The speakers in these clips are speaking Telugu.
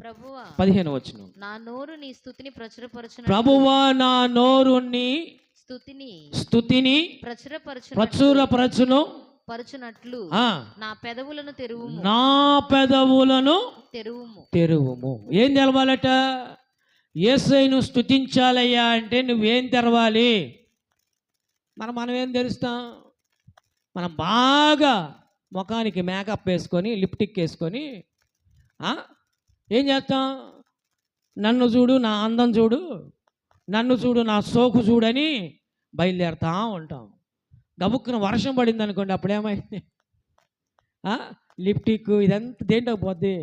ప్రభువా 15వ వచనం. నా నోరు నీ స్తుతిని ప్రచురపరచును. ప్రభువా నా నోరు నీ స్తుతిని ప్రచురపరచును పరచునట్లు నా పెదవులను తెరువుము. ఏం తెలవాలట? యేసయ్యను స్తుతించాలయ్యా అంటే నువ్వేం తెరవాలి? మనం ఏం తెరుస్తాం? మనం బాగా ముఖానికి మేకప్ వేసుకొని లిప్టిక్ వేసుకొని ఏం చేస్తాం? నన్ను చూడు, నా అందం చూడు, నన్ను చూడు, నా సోకు చూడని బయలుదేరుతా ఉంటాం. గబుక్కున వర్షం పడింది అనుకోండి, అప్పుడేమైంది? లిప్టిక్ ఇదంతా దేంటకు పోద్ది?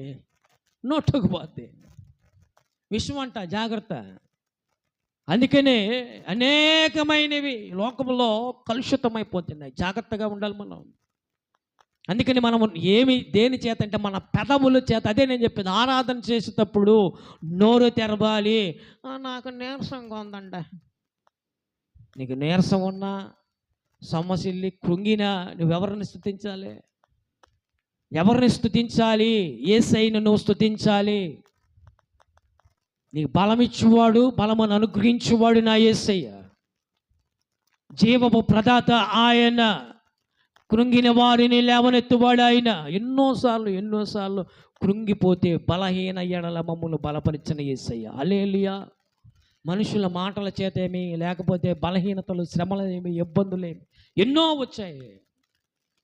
నోట్లోకి పోద్ది. విషం అంట, జాగ్రత్త. అందుకనే అనేకమైనవి లోకంలో కలుషితమైపోతున్నాయి. జాగ్రత్తగా ఉండాలి మనం. అందుకని మనము దేని చేత అంటే మన పెదవుల చేత. అదే నేను చెప్పింది, ఆరాధన చేసేటప్పుడు నోరు తెరవాలి. నాకు నీరసంగా ఉందంట. నీకు నీరసం ఉన్నా, సొమ్మసిల్లి కృంగినా నువ్వెవరిని స్తుతించాలి? ఎవరిని స్తుతించాలి? యేసయ్యను నువ్వు స్తుతించాలి. నీకు బలమిచ్చువాడు, బలమును అనుగ్రహించువాడు నా యేసయ్య. జీవపు ప్రదాత ఆయన, కృంగిన వారిని లేవనెత్తువాడు ఆయన. ఎన్నోసార్లు కృంగిపోతే బలహీన ఎడల మమ్మల్ని బలపరిచిన యేసయ్య. హల్లెలూయా. మనుషుల మాటల చేతేమి, లేకపోతే బలహీనతలు, శ్రమలేమి, ఇబ్బందులేమి ఎన్నో వచ్చాయి.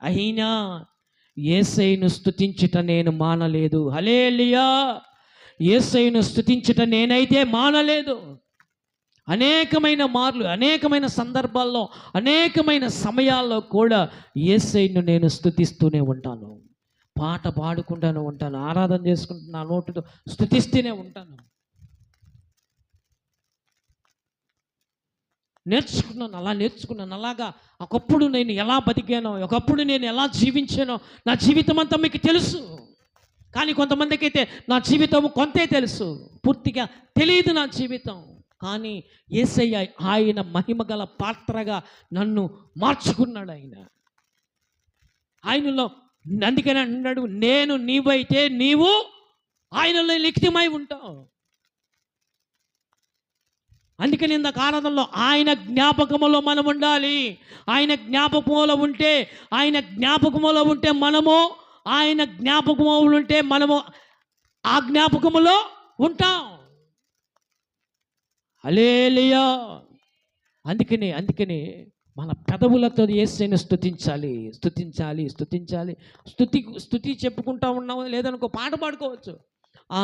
అయినా యేసయ్యను స్తుతించుట నేను మానలేదు. హల్లెలూయా. యేసయ్యను స్తుతించుట నేనైతే మానలేదు. అనేకమైన మార్లు, అనేకమైన సందర్భాల్లో, అనేకమైన సమయాల్లో కూడా యేసయ్యను నేను స్తుతిస్తూనే ఉంటాను. పాట పాడుకుంటూనే ఉంటాను, ఆరాధన చేసుకుంటూ నా నోటితో స్తుతిస్తూనే ఉంటాను. నేర్చుకున్నాను. అలాగా ఒకప్పుడు నేను ఎలా బతికానో, ఒకప్పుడు నేను ఎలా జీవించానో నా జీవితం అంతా మీకు తెలుసు. కానీ కొంతమందికి అయితే నా జీవితం కొంతే తెలుసు, పూర్తిగా తెలియదు నా జీవితం. కానీ యేసయ్య ఆయన మహిమగల పాత్రగా నన్ను మార్చుకున్నాడు ఆయనలో. అందుకని అన్నాడు, నేను నీవైతే నీవు ఆయనలో లిఖితమై ఉంటావు. అందుకని ఇందాక ఆరాధనలో ఆయన జ్ఞాపకములో మనం ఉండాలి. ఆయన జ్ఞాపకములో ఉంటే మనము, ఆయన జ్ఞాపకములో ఉంటే మనము ఆ జ్ఞాపకములో ఉంటాం. హల్లెలూయా. అందుకని మన పెదవులతో యేసయ్యను స్తుతించాలి. స్తుతి చెప్పుకుంటా ఉన్నాము. లేదనుకో పాట పాడుకోవచ్చు.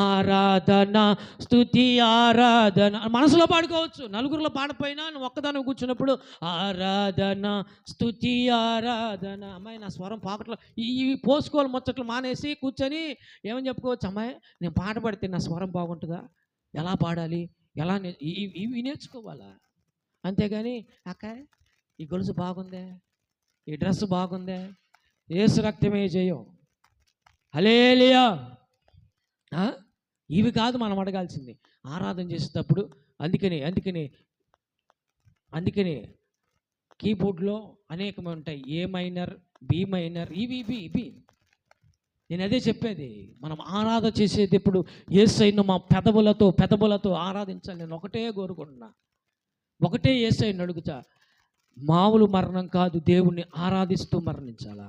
ఆరాధన స్తుతి ఆరాధన మనసులో పాడుకోవచ్చు. నలుగురిలో పాడపోయినా నువ్వు ఒక్కదాన్ని కూర్చున్నప్పుడు ఆరాధన స్తుతి ఆరాధన. అమ్మాయి నా స్వరం పాకట్లో ఈ పోసుకోవాలి ముచ్చట్లు మానేసి కూర్చొని ఏమని చెప్పుకోవచ్చు? అమ్మాయి నేను పాట పాడితే నా స్వరం బాగుంటుందా, ఎలా పాడాలి, ఎలా ఇవి నేర్చుకోవాలా. అంతేగాని అక్క ఈ గొలుసు బాగుందే, ఈ డ్రెస్ బాగుందే, యేసు రక్తమే జయం, హల్లెలూయా, ఇవి కాదు మనం అడగాల్సింది ఆరాధన చేసేటప్పుడు. అందుకని కీబోర్డ్లో అనేకమే ఉంటాయి. ఏ మైనర్, బి మైనర్, ఇవి నేను అదే చెప్పేది. మనం ఆరాధన చేసేది ఇప్పుడు యేసయ్యను మా పెదవులతో ఆరాధించాలి. నేను ఒకటే కోరుకుంటున్నా, ఒకటే యేసయ్యను అడుగుతా. మామూలు మరణం కాదు, దేవుణ్ణి ఆరాధిస్తూ మరణించాలా.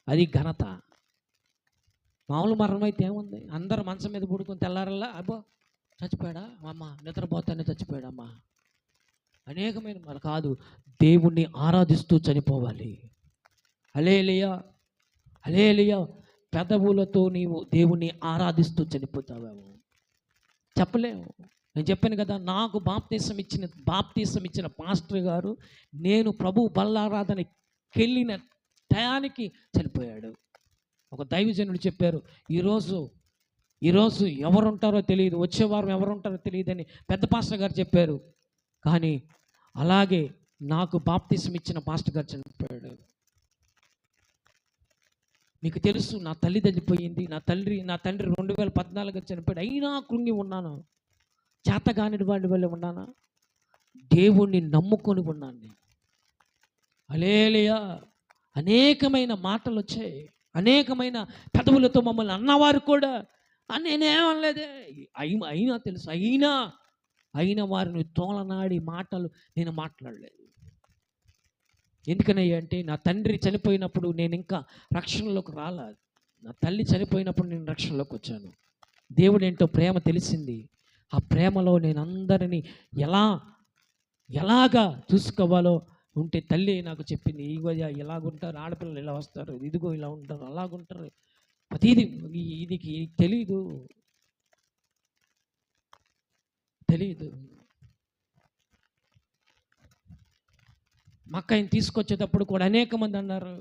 అది ఘనత. మామూలు మరణం అయితే ఏముంది? అందరు మంచం మీద పడుకొని తెల్లారల్లా అబ్బో చచ్చిపోయాడా అమ్మ, నిద్రపోతానే చచ్చిపోయాడమ్మా, అనేకమైన మన కాదు. దేవుణ్ణి ఆరాధిస్తూ చనిపోవాలి. హల్లెలూయా. పెదవులతో నీవు దేవుణ్ణి ఆరాధిస్తూ చనిపోతావేమో చెప్పలేము. నేను చెప్పాను కదా, నాకు బాప్తీసం ఇచ్చిన పాస్టర్ గారు నేను ప్రభు బల్లారాధనకి వెళ్ళిన టయానికి చనిపోయాడు. ఒక దైవజనుడు చెప్పారు, ఈరోజు ఎవరుంటారో తెలియదు, వచ్చే వారం ఎవరుంటారో తెలియదని పెద్ద పాస్టర్ గారు చెప్పారు. కానీ అలాగే నాకు బాప్తీసం ఇచ్చిన పాస్టర్ గారు చనిపోయాడు. మీకు తెలుసు, నా తల్లి చనిపోయింది, నా తండ్రి 2014 చనిపోయాడు. అయినా కృంగి ఉన్నాను, చేతగాని వాడి వల్ల ఉన్నానా, దేవుణ్ణి నమ్ముకొని ఉన్నాను నేను. హల్లెలూయా. అనేకమైన మాటలు వచ్చాయి, అనేకమైన పెదవులతో మమ్మల్ని అన్నవారు కూడా నేనేమనలేదే. అయినా తెలుసు, అయినా వారిని తోలనాడి మాటలు నేను మాట్లాడలేదు. ఎందుకనయ్యా అంటే నా తండ్రి చనిపోయినప్పుడు నేను ఇంకా రక్షణలోకి రాలేదు. నా తల్లి చనిపోయినప్పుడు నేను రక్షణలోకి వచ్చాను. దేవుడు ఏంటో ప్రేమ తెలిసింది. ఆ ప్రేమలో నేను అందరినీ ఎలాగా చూసుకోవాలో ఉంటే తల్లి నాకు చెప్పింది. ఇగో ఇలాగుంటారు ఆడపిల్లలు, ఇలా వస్తారు, ఇదిగో ఇలా ఉంటారు, అలాగుంటారు. ప్రతిదీ ఇది తెలీదు. మా అక్కయ్యని తీసుకొచ్చేటప్పుడు కూడా అనేక మంది అన్నారు,